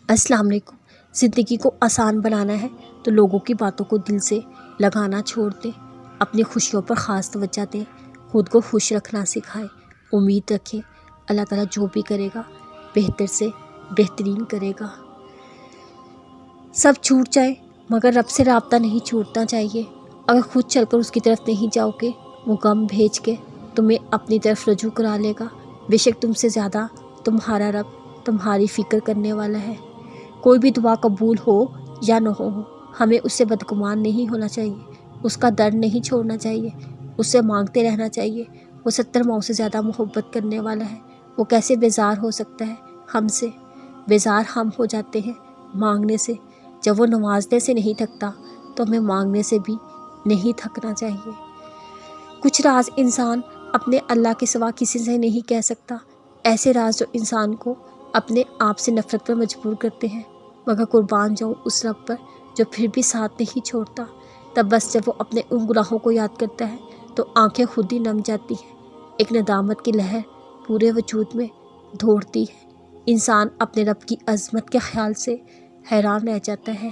السلام علیکم۔ زندگی کو آسان بنانا ہے تو لوگوں کی باتوں کو دل سے لگانا چھوڑ دیں، اپنی خوشیوں پر خاص توجہ دیں، خود کو خوش رکھنا سکھائیں، امید رکھیں اللہ تعالیٰ جو بھی کرے گا بہتر سے بہترین کرے گا۔ سب چھوٹ جائے مگر رب سے رابطہ نہیں چھوٹنا چاہیے۔ اگر خود چل کر اس کی طرف نہیں جاؤ گے، وہ غم بھیج کے تمہیں اپنی طرف رجوع کرا لے گا۔ بے شک تم سے زیادہ تمہارا رب تمہاری فکر کرنے والا ہے۔ کوئی بھی دعا قبول ہو یا نہ ہو، ہمیں اس سے بدگمان نہیں ہونا چاہیے، اس کا در نہیں چھوڑنا چاہیے، اس سے مانگتے رہنا چاہیے۔ وہ 70 ماؤں سے زیادہ محبت کرنے والا ہے، وہ کیسے بیزار ہو سکتا ہے ہم سے؟ بیزار ہم ہو جاتے ہیں مانگنے سے۔ جب وہ نوازنے سے نہیں تھکتا تو ہمیں مانگنے سے بھی نہیں تھکنا چاہیے۔ کچھ راز انسان اپنے اللہ کے سوا کسی سے نہیں کہہ سکتا، ایسے راز جو انسان کو اپنے آپ سے نفرت پر مجبور کرتے ہیں، مگر قربان جاؤں اس رب پر جو پھر بھی ساتھ نہیں چھوڑتا۔ تب بس جب وہ اپنے ان گناہوں کو یاد کرتا ہے تو آنکھیں خود ہی نم جاتی ہیں، ایک ندامت کی لہر پورے وجود میں دوڑتی ہے۔ انسان اپنے رب کی عظمت کے خیال سے حیران رہ جاتا ہے۔